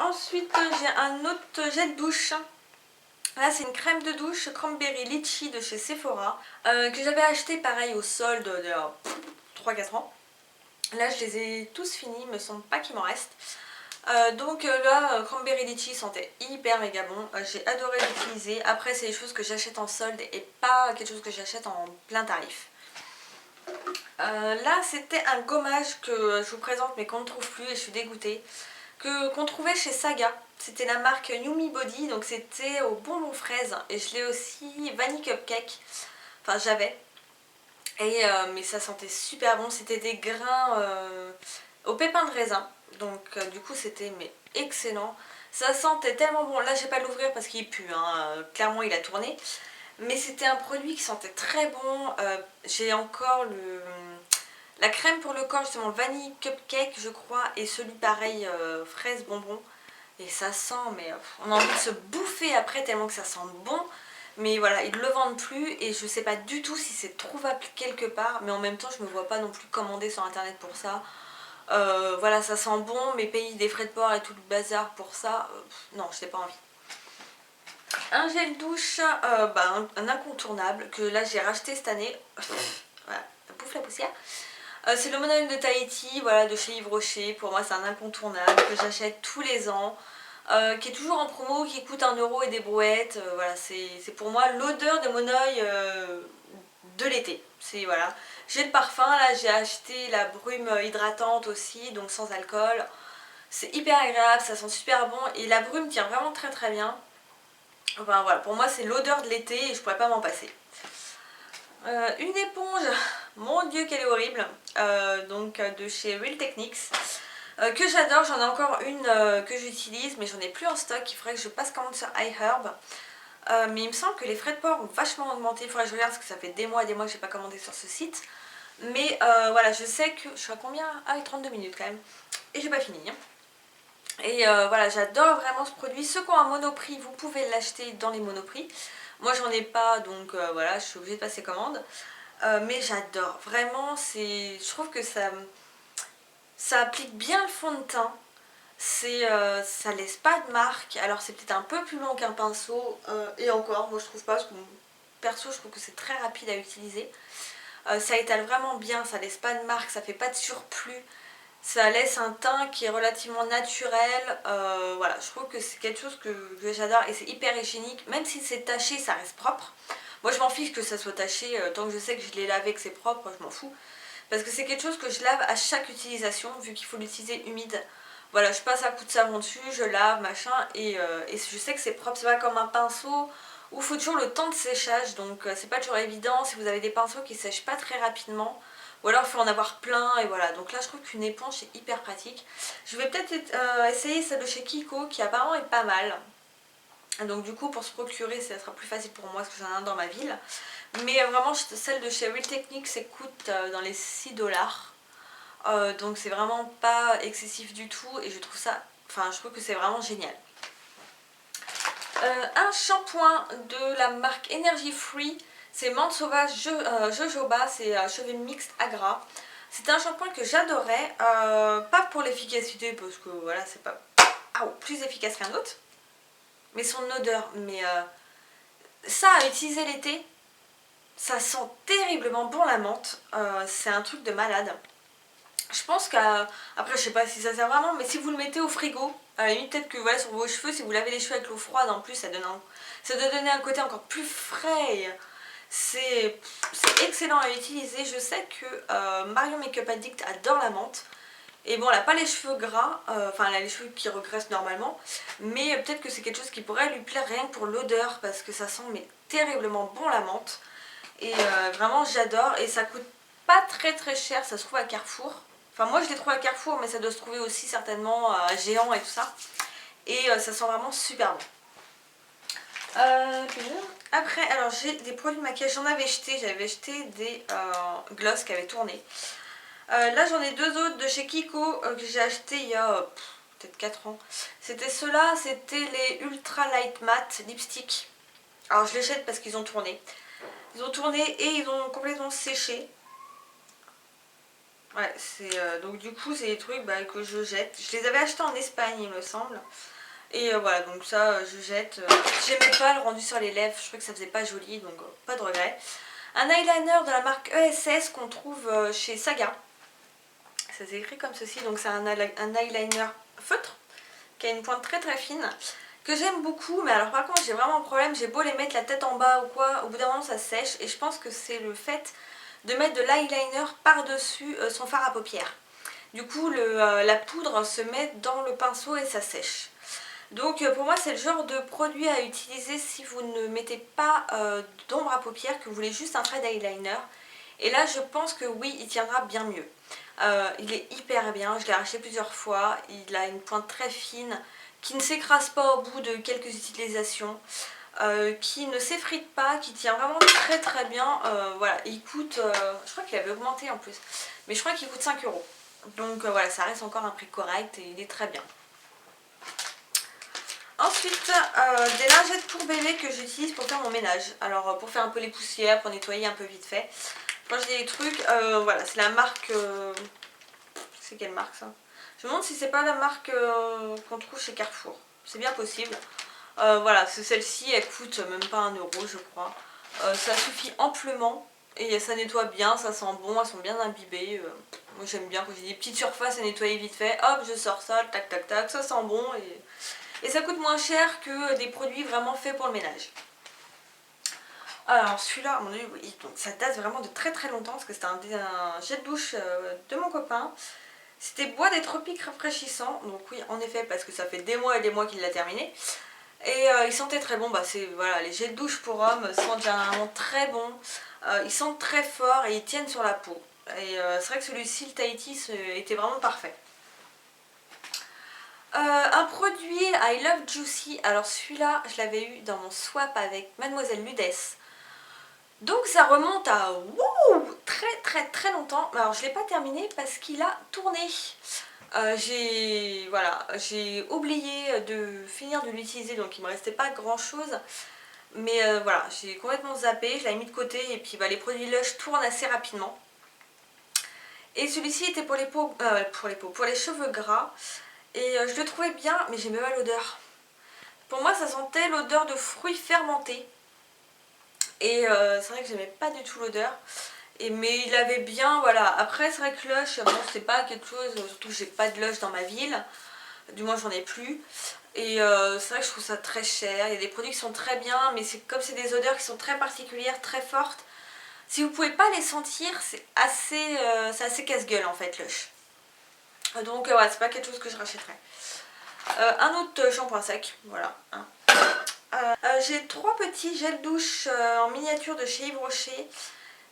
Ensuite j'ai un autre gel douche. Là c'est une crème de douche Cranberry Litchi de chez Sephora que j'avais acheté pareil au solde il y a 3-4 ans. Là je les ai tous finis, il me semble pas qu'il m'en reste. Donc là Cranberry Litchi sentait hyper méga bon, j'ai adoré l'utiliser. Après c'est des choses que j'achète en solde et pas quelque chose que j'achète en plein tarif. Là c'était un gommage que je vous présente mais qu'on ne trouve plus et je suis dégoûtée. Qu'on trouvait chez Saga. C'était la marque Yumi Body, donc c'était au bonbon fraise. Et je l'ai aussi vanille cupcake. Enfin j'avais. Et mais ça sentait super bon. C'était des grains au pépin de raisin. Donc du coup c'était mais excellent. Ça sentait tellement bon. Là j'ai pas l'ouvrir parce qu'il pue. Hein. Clairement il a tourné. Mais c'était un produit qui sentait très bon. J'ai encore la crème pour le corps, justement vanille cupcake je crois, et celui pareil fraise bonbon. Et ça sent, mais on a envie de se bouffer après tellement que ça sent bon. Mais voilà, ils ne le vendent plus et je sais pas du tout si c'est trouvable quelque part. Mais en même temps, je me vois pas non plus commander sur internet pour ça. Voilà, ça sent bon, mais payer des frais de port et tout le bazar pour ça, non, je n'ai pas envie. Un gel douche, un incontournable que là j'ai racheté cette année. Voilà, ça bouffe la poussière. C'est le Monoeil de Tahiti, voilà, de chez Yves Rocher. Pour moi c'est un incontournable que j'achète tous les ans, qui est toujours en promo, qui coûte 1 € et des brouettes. Voilà, c'est pour moi l'odeur de Monoeil de l'été. Voilà. J'ai le parfum, là j'ai acheté la brume hydratante aussi, donc sans alcool. C'est hyper agréable, ça sent super bon et la brume tient vraiment très très bien. Enfin voilà, pour moi c'est l'odeur de l'été et je pourrais pas m'en passer. Une éponge, mon dieu qu'elle est horrible, donc de chez Real Techniques, que j'adore. J'en ai encore une que j'utilise mais j'en ai plus en stock, il faudrait que je passe commande sur iHerb. Mais il me semble que les frais de port ont vachement augmenté, il faudrait que je regarde parce que ça fait des mois et des mois que j'ai pas commandé sur ce site. Mais voilà, je sais que je suis à combien? Ah oui, 32 minutes quand même, et j'ai pas fini. Et voilà, j'adore vraiment ce produit. Ceux qui ont un Monoprix, vous pouvez l'acheter dans les Monoprix. Moi j'en ai pas, donc voilà, je suis obligée de passer commande. Mais j'adore, vraiment, je trouve que ça applique bien le fond de teint. Ça laisse pas de marque. Alors c'est peut-être un peu plus long qu'un pinceau, et encore, moi je trouve pas, parce que perso je trouve que c'est très rapide à utiliser. Ça étale vraiment bien, ça laisse pas de marque, ça fait pas de surplus. Ça laisse un teint qui est relativement naturel. Voilà, je trouve que c'est quelque chose que j'adore et c'est hyper hygiénique. Même si c'est taché, ça reste propre. Moi je m'en fiche que ça soit taché, tant que je sais que je l'ai lavé, que c'est propre, je m'en fous. Parce que c'est quelque chose que je lave à chaque utilisation, vu qu'il faut l'utiliser humide. Voilà, je passe un coup de savon dessus, je lave, machin, et je sais que c'est propre. C'est pas comme un pinceau où il faut toujours le temps de séchage, donc c'est pas toujours évident si vous avez des pinceaux qui sèchent pas très rapidement. Ou alors il faut en avoir plein, et voilà. Donc là je trouve qu'une éponge c'est hyper pratique. Je vais peut-être essayer celle de chez Kiko qui apparemment est pas mal. Donc du coup pour se procurer ça sera plus facile pour moi parce que j'en ai un dans ma ville. Mais vraiment celle de chez Real Techniques ça coûte dans les 6 $. Donc c'est vraiment pas excessif du tout et je trouve ça, enfin je trouve que c'est vraiment génial. Un shampoing de la marque Energy Free, c'est menthe sauvage jojoba, c'est cheveux mixte à gras. C'est un shampoing que j'adorais, pas pour l'efficacité parce que voilà c'est pas plus efficace qu'un autre, mais son odeur, mais ça à utiliser l'été, ça sent terriblement bon la menthe, c'est un truc de malade. Je pense qu'après je sais pas si ça sert vraiment, mais si vous le mettez au frigo, à la limite peut-être que voilà, sur vos cheveux, si vous lavez les cheveux avec l'eau froide en plus, ça doit donner un côté encore plus frais. C'est excellent à utiliser. Je sais que Marion Makeup Addict adore la menthe. Et bon, elle n'a pas les cheveux gras, enfin elle a les cheveux qui regressent normalement, mais peut-être que c'est quelque chose qui pourrait lui plaire rien que pour l'odeur, parce que ça sent mais terriblement bon la menthe. Et vraiment j'adore, et ça coûte pas très très cher, ça se trouve à Carrefour. Enfin moi je l'ai trouvé à Carrefour, mais ça doit se trouver aussi certainement à Géant et tout ça. Et ça sent vraiment super bon. Après, alors j'ai des produits de maquillage, j'avais jeté des gloss qui avaient tourné. Là j'en ai deux autres de chez Kiko que j'ai acheté il y a peut-être 4 ans. C'était ceux-là, c'était les Ultra Light Matte Lipstick. Alors je les jette parce qu'ils ont tourné. Ils ont tourné et ils ont complètement séché. Ouais, donc du coup c'est des trucs que je jette. Je les avais achetés en Espagne il me semble. Et voilà, donc ça je jette. J'aimais pas le rendu sur les lèvres, je trouvais que ça faisait pas joli, donc pas de regret. Un eyeliner de la marque ESS qu'on trouve chez Saga. Ça s'écrit comme ceci, donc c'est un eyeliner feutre qui a une pointe très très fine, que j'aime beaucoup, mais alors par contre j'ai vraiment un problème, j'ai beau les mettre la tête en bas ou quoi, au bout d'un moment ça sèche, et je pense que c'est le fait de mettre de l'eyeliner par-dessus son fard à paupières. Du coup la poudre se met dans le pinceau et ça sèche. Donc pour moi c'est le genre de produit à utiliser si vous ne mettez pas d'ombre à paupières, que vous voulez juste un trait d'eyeliner. Et là je pense que oui, il tiendra bien mieux. Il est hyper bien, je l'ai acheté plusieurs fois, il a une pointe très fine qui ne s'écrase pas au bout de quelques utilisations, qui ne s'effrite pas, qui tient vraiment très très bien. Voilà, il coûte, je crois qu'il avait augmenté en plus, mais je crois qu'il coûte 5 euros. Donc voilà, ça reste encore un prix correct et il est très bien. Ensuite, des lingettes pour bébé que j'utilise pour faire mon ménage. Alors pour faire un peu les poussières, pour nettoyer un peu vite fait. Quand j'ai des trucs, voilà, c'est la marque... c'est quelle marque ça? Je me demande si c'est pas la marque qu'on trouve chez Carrefour. C'est bien possible. Voilà, celle-ci, elle coûte même pas 1 euro je crois. Ça suffit amplement et ça nettoie bien, ça sent bon, elles sont bien imbibées. Moi j'aime bien quand j'ai des petites surfaces à nettoyer vite fait. Hop, je sors ça, tac tac tac, ça sent bon et ça coûte moins cher que des produits vraiment faits pour le ménage. Alors celui-là, à mon avis, oui, donc ça date vraiment de très très longtemps parce que c'était un jet de douche de mon copain. C'était Bois des Tropiques rafraîchissant, donc oui en effet parce que ça fait des mois et des mois qu'il l'a terminé. Et il sentait très bon, voilà, les gels de douche pour hommes sentent généralement très bon. Ils sentent très fort et ils tiennent sur la peau. Et c'est vrai que celui-ci, le Tahiti, était vraiment parfait. Un produit I Love Juicy, alors celui-là je l'avais eu dans mon swap avec Mademoiselle Ludès. Donc ça remonte à très très très longtemps. Alors je ne l'ai pas terminé parce qu'il a tourné. J'ai oublié de finir de l'utiliser, donc il ne me restait pas grand chose. Mais voilà, j'ai complètement zappé, je l'avais mis de côté et puis les produits Lush tournent assez rapidement. Et celui-ci était pour pour les cheveux gras. Et je le trouvais bien, mais j'aimais pas l'odeur. Pour moi ça sentait l'odeur de fruits fermentés. Et c'est vrai que j'aimais pas du tout l'odeur. Mais il avait bien, voilà. Après c'est vrai que Lush, bon c'est pas quelque chose, surtout que j'ai pas de Lush dans ma ville. Du moins j'en ai plus. Et c'est vrai que je trouve ça très cher. Il y a des produits qui sont très bien, mais comme c'est des odeurs qui sont très particulières, très fortes. Si vous pouvez pas les sentir, c'est assez casse-gueule en fait Lush. Donc ouais, c'est pas quelque chose que je rachèterais. Un autre shampoing sec, voilà. Hein. J'ai 3 petits gels douche en miniature de chez Yves Rocher.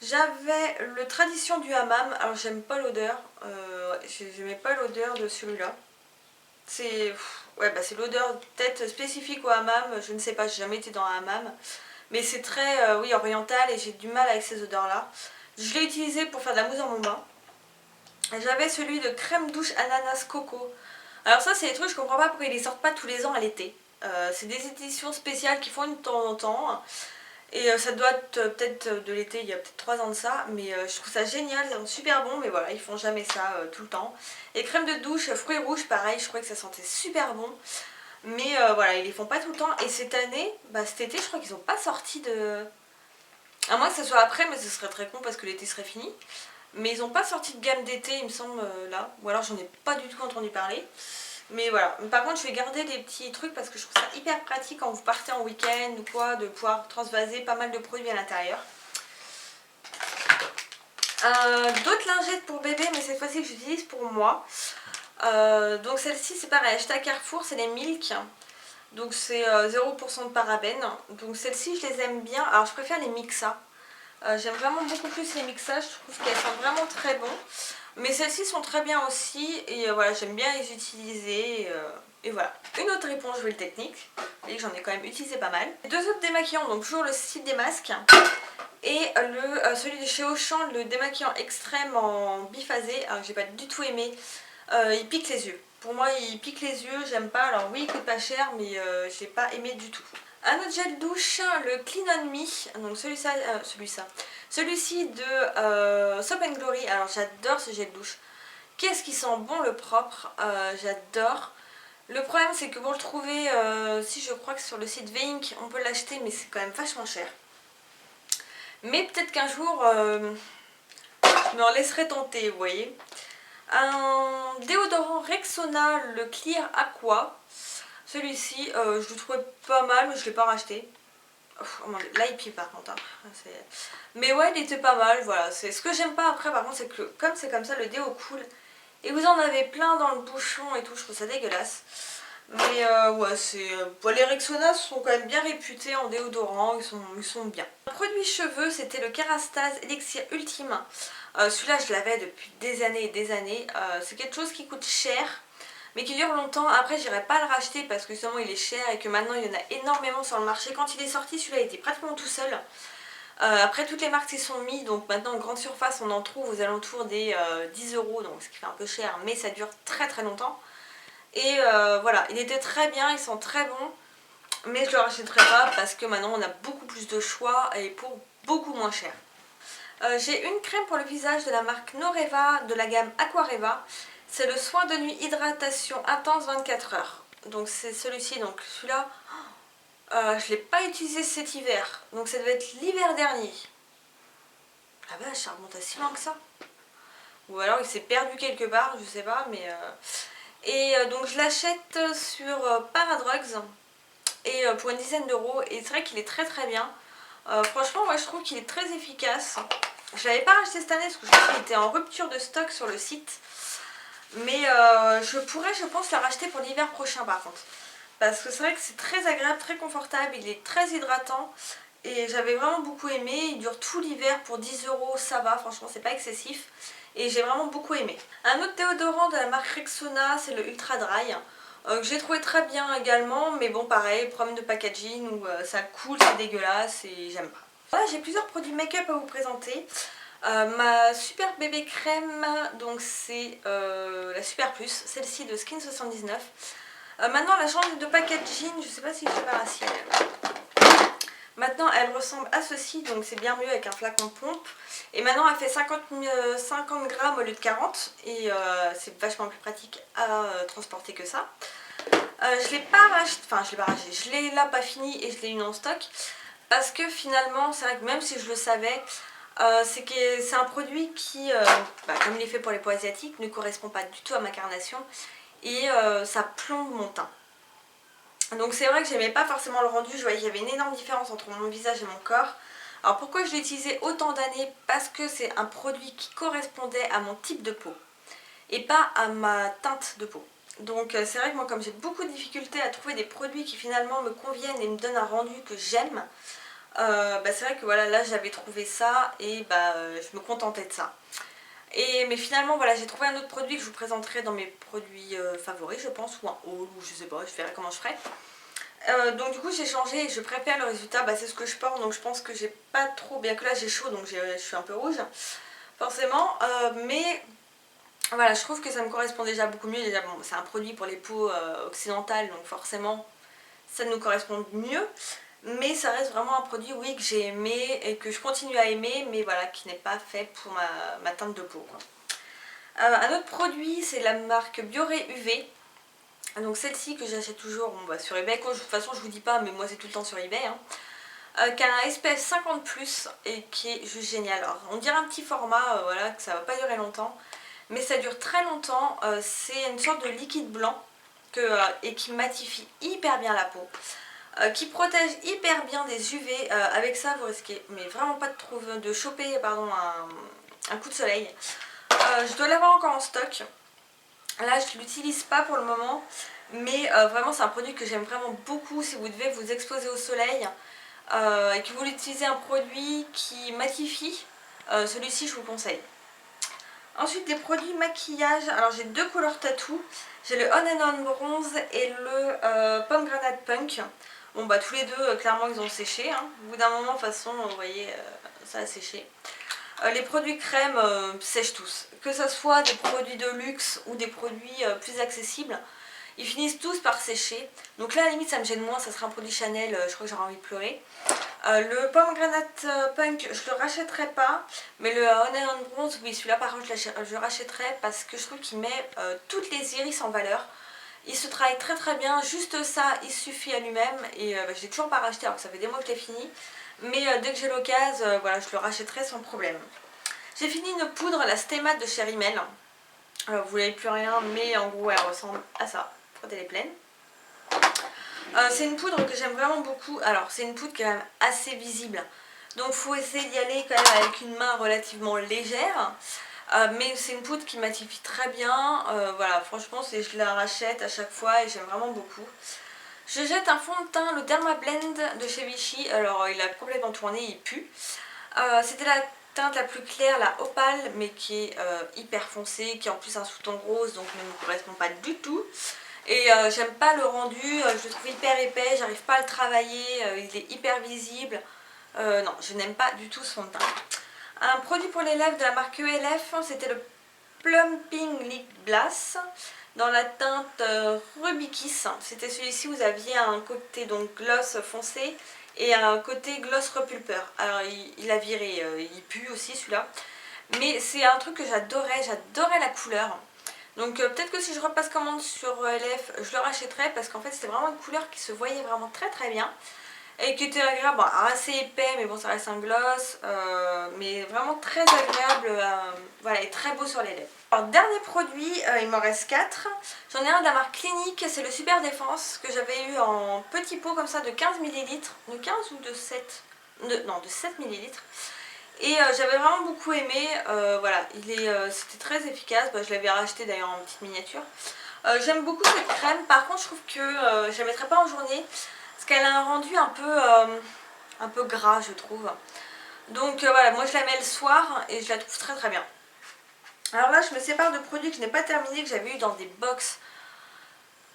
J'avais le Tradition du hammam, alors j'aime pas l'odeur, j'aimais pas l'odeur de celui-là. C'est l'odeur peut-être spécifique au hammam, je ne sais pas, j'ai jamais été dans un hammam. Mais c'est très oui, oriental et j'ai du mal avec ces odeurs-là. Je l'ai utilisé pour faire de la mousse dans mon bain. J'avais celui de crème douche ananas coco. Alors ça c'est des trucs, je comprends pas pourquoi ils les sortent pas tous les ans à l'été. C'est des éditions spéciales qui font une de temps en temps. Et ça doit être peut-être de l'été, il y a peut-être 3 ans de ça. Mais je trouve ça génial, ils sont super bons, mais voilà, ils font jamais ça tout le temps. Et crème de douche, fruits rouges, pareil, je trouvais que ça sentait super bon. Mais voilà, ils les font pas tout le temps. Et cette année, cet été, je crois qu'ils n'ont pas sorti de... À moins que ce soit après, mais ce serait très con parce que l'été serait fini. Mais ils n'ont pas sorti de gamme d'été, il me semble, là. Ou alors j'en ai pas du tout entendu parler. Mais voilà. Par contre, je vais garder des petits trucs parce que je trouve ça hyper pratique quand vous partez en week-end ou quoi, de pouvoir transvaser pas mal de produits à l'intérieur. D'autres lingettes pour bébé, mais cette fois-ci que j'utilise pour moi. Donc celle-ci, c'est pareil, achetée à Carrefour, c'est les Milk. Donc c'est 0% de parabènes. Donc celles-ci, je les aime bien. Alors je préfère les Mixa. J'aime vraiment beaucoup plus les Mixa, je trouve qu'elles sont vraiment très bons. Mais celles-ci sont très bien aussi et voilà, j'aime bien les utiliser. Et voilà. Une autre éponge Huile Technique, et j'en ai quand même utilisé pas mal. Deux autres démaquillants, donc toujours le style des masques. Et celui de chez Auchan, le démaquillant extrême en biphasé, alors que j'ai pas du tout aimé. Il pique les yeux. Pour moi, il pique les yeux, j'aime pas. Alors oui, il coûte pas cher, mais j'ai pas aimé du tout. Un autre gel douche, le Clean On Me, donc celui-ci de Soap and Glory. Alors j'adore ce gel douche. Qu'est-ce qui sent bon le propre, j'adore. Le problème c'est que pour le trouver, si je crois que sur le site Veink on peut l'acheter, mais c'est quand même vachement cher. Mais peut-être qu'un jour je m'en laisserai tenter, vous voyez. Un déodorant Rexona, le Clear Aqua. Celui-ci, je le trouvais pas mal, mais je ne l'ai pas racheté. Là il pue par contre. Hein. Mais ouais, il était pas mal, voilà. C'est ce que j'aime pas après, par contre, c'est que comme c'est comme ça, le déo coule. Et vous en avez plein dans le bouchon et tout, je trouve ça dégueulasse. Mais ouais, les Rexona sont quand même bien réputés en déodorant, ils sont bien. Un produit cheveux, c'était le Kerastase Elixir Ultime. Celui-là, je l'avais depuis des années et des années. C'est quelque chose qui coûte cher, mais qui dure longtemps. Après, j'irai pas le racheter parce que justement il est cher et que maintenant il y en a énormément sur le marché. Quand il est sorti, celui-là était pratiquement tout seul. Après, toutes les marques s'y sont mis, donc maintenant en grande surface on en trouve aux alentours des 10 €, donc ce qui fait un peu cher, mais ça dure très très longtemps. Et voilà, il était très bien, il sent très bon, mais je le rachèterai pas parce que maintenant on a beaucoup plus de choix et pour beaucoup moins cher. J'ai une crème pour le visage de la marque Noreva de la gamme Aquareva. C'est le soin de nuit hydratation intense 24 heures. Donc c'est celui-ci, donc celui-là, je ne l'ai pas utilisé cet hiver. Donc ça devait être l'hiver dernier. Ah bah ça remonte à si loin que ça. Ou alors il s'est perdu quelque part, je sais pas, mais... donc je l'achète sur Paradrugs et pour une dizaine d'euros. Et c'est vrai qu'il est très très bien. Franchement, moi je trouve qu'il est très efficace. Je l'avais pas racheté cette année parce que je crois qu'il était en rupture de stock sur le site. Mais je pourrais, je pense, le racheter pour l'hiver prochain par contre. Parce que c'est vrai que c'est très agréable, très confortable, il est très hydratant. Et j'avais vraiment beaucoup aimé, il dure tout l'hiver pour 10 €, ça va, franchement c'est pas excessif. Et j'ai vraiment beaucoup aimé. Un autre déodorant de la marque Rexona, c'est le Ultra Dry. Que j'ai trouvé très bien également, mais bon pareil, problème de packaging où ça coule, c'est dégueulasse et j'aime pas. Voilà, j'ai plusieurs produits make-up à vous présenter. Ma super bébé crème, donc c'est la Super Plus, celle-ci de Skin 79. Maintenant elle a changé de packaging, je sais pas si je fais par ici. Maintenant elle ressemble à ceci, donc c'est bien mieux avec un flacon de pompe. Et maintenant elle fait 50 grammes au lieu de 40 et c'est vachement plus pratique à transporter que ça. Je l'ai pas racheté, enfin je l'ai pas racheté, je l'ai là pas fini et je l'ai une en stock. Parce que finalement, c'est vrai que même si je le savais, c'est un produit qui, comme il est fait pour les peaux asiatiques, ne correspond pas du tout à ma carnation. Et ça plombe mon teint. Donc c'est vrai que j'aimais pas forcément le rendu, je voyais qu'il y avait une énorme différence entre mon visage et mon corps. Alors pourquoi je l'ai utilisé autant d'années? Parce que c'est un produit qui correspondait à mon type de peau et pas à ma teinte de peau. Donc c'est vrai que moi comme j'ai beaucoup de difficultés à trouver des produits qui finalement me conviennent et me donnent un rendu que j'aime, c'est vrai que voilà, là j'avais trouvé ça et je me contentais de ça. Mais finalement voilà, j'ai trouvé un autre produit que je vous présenterai dans mes produits favoris je pense, ou un haul, ou je sais pas, je verrai comment je ferai. Donc du coup j'ai changé et je préfère le résultat, c'est ce que je porte, donc je pense que j'ai pas trop, bien que là j'ai chaud donc je suis un peu rouge forcément, mais voilà, je trouve que ça me correspond déjà beaucoup mieux. Déjà bon, c'est un produit pour les peaux occidentales donc forcément ça nous correspond mieux. Mais ça reste vraiment un produit, oui, que j'ai aimé et que je continue à aimer, mais voilà, qui n'est pas fait pour ma teinte de peau, quoi. Un autre produit, c'est la marque Bioré UV. Donc celle-ci que j'achète toujours sur eBay. De toute façon, je vous dis pas, mais moi c'est tout le temps sur eBay. Qui a un SPF 50+, et qui est juste génial. Alors, on dirait un petit format, voilà, que ça va pas durer longtemps, mais ça dure très longtemps. C'est une sorte de liquide blanc et qui matifie hyper bien la peau. Qui protège hyper bien des UV. Avec ça vous risquez mais vraiment pas de choper un coup de soleil. Je dois l'avoir encore en stock. Là je ne l'utilise pas pour le moment, mais vraiment c'est un produit que j'aime vraiment beaucoup. Si vous devez vous exposer au soleil et que vous voulez utiliser un produit qui matifie, celui-ci je vous conseille. Ensuite des produits maquillage, alors j'ai deux couleurs tattoo. J'ai le On and On Bronze et le Pomegranate Punk. Bon tous les deux clairement ils ont séché, Au bout d'un moment de toute façon vous voyez ça a séché. Les produits crème sèchent tous, que ce soit des produits de luxe ou des produits plus accessibles. ils finissent tous par sécher. Donc là à la limite ça me gêne moins, ça sera un produit Chanel, je crois que j'aurais envie de pleurer. Le Pomegranate Punk je le rachèterai pas, mais le Honey and Bronze, oui celui-là par contre je le rachèterai parce que je trouve qu'il met toutes les iris en valeur. Il se travaille très très bien, juste ça il suffit à lui-même et je l'ai toujours pas racheté alors que ça fait des mois que je l'ai fini. Mais dès que j'ai l'occasion, voilà, je le rachèterai sans problème. J'ai fini une poudre, la Stémat de chez Rimmel. Alors vous n'avez plus rien, mais en gros elle ressemble à ça quand elle est pleine. C'est une poudre que j'aime vraiment beaucoup. Alors c'est une poudre quand même assez visible. Donc il faut essayer d'y aller quand même avec une main relativement légère. Mais c'est une poudre qui matifie très bien. Voilà, franchement je la rachète à chaque fois et j'aime vraiment beaucoup. Je jette un fond de teint, le Dermablend de chez Vichy. Alors il a complètement tourné, il pue. C'était la teinte la plus claire, la Opale, mais qui est hyper foncée, qui a en plus un sous-ton rose, donc ne me correspond pas du tout. Et j'aime pas le rendu, je le trouve hyper épais, j'arrive pas à le travailler, il est hyper visible. Non, je n'aime pas du tout ce fond de teint. Un produit pour les lèvres de la marque ELF, c'était le Plumping Lip Glass dans la teinte Ruby Kiss. C'était celui-ci, vous aviez un côté donc gloss foncé et un côté gloss repulpeur. Alors il a viré, il pue aussi celui-là. Mais c'est un truc que j'adorais la couleur. Donc peut-être que si je repasse commande sur LF, je le rachèterai parce qu'en fait c'était vraiment une couleur qui se voyait vraiment très très bien. Et qui était agréable, bon, assez épais mais bon ça reste un gloss, mais vraiment très agréable, voilà, et très beau sur les lèvres. Alors dernier produit, il m'en reste 4. J'en ai un de la marque Clinique, c'est le Super Défense que j'avais eu en petit pot comme ça de 15 ml, de 15 ou de 7, non de 7 ml. Et j'avais vraiment beaucoup aimé, voilà, c'était très efficace, je l'avais racheté d'ailleurs en petite miniature. J'aime beaucoup cette crème, par contre je trouve que je ne la mettrai pas en journée. Parce qu'elle a un rendu un peu gras je trouve. Donc voilà, moi je la mets le soir et je la trouve très très bien. Alors là je me sépare de produits que je n'ai pas terminés, que j'avais eu dans des box.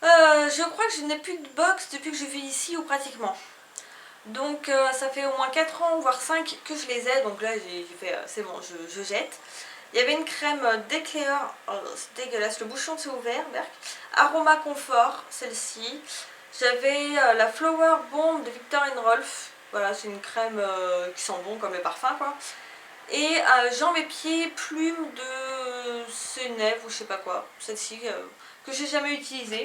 Je crois que je n'ai plus de box depuis que je vis ici ou pratiquement. Donc ça fait au moins 4 ans voire 5 que je les ai. Donc là j'ai fait c'est bon, je jette. Il y avait une crème d'éclair, oh, c'est dégueulasse, le bouchon s'est ouvert, berk. Aroma Confort, celle-ci. J'avais la Flower Bomb de Viktor & Rolf. Voilà, c'est une crème qui sent bon comme le parfum quoi. Et jambes et pieds, plume de Senève ou je sais pas quoi. Celle-ci que j'ai jamais utilisée.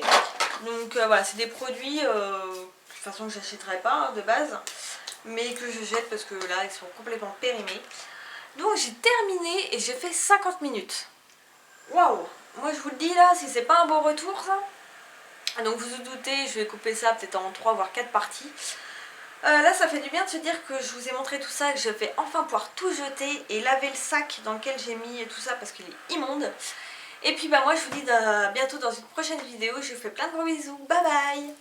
Donc voilà, c'est des produits de toute façon que j'achèterai pas hein, de base. Mais que je jette parce que là ils sont complètement périmés. Donc j'ai terminé et j'ai fait 50 minutes. Waouh! Moi je vous le dis là, si c'est pas un beau retour ça. Donc vous vous doutez, je vais couper ça peut-être en 3 voire 4 parties. Là ça fait du bien de se dire que je vous ai montré tout ça, que je vais enfin pouvoir tout jeter et laver le sac dans lequel j'ai mis tout ça parce qu'il est immonde. Et puis moi je vous dis à bientôt dans une prochaine vidéo, je vous fais plein de gros bisous, bye bye!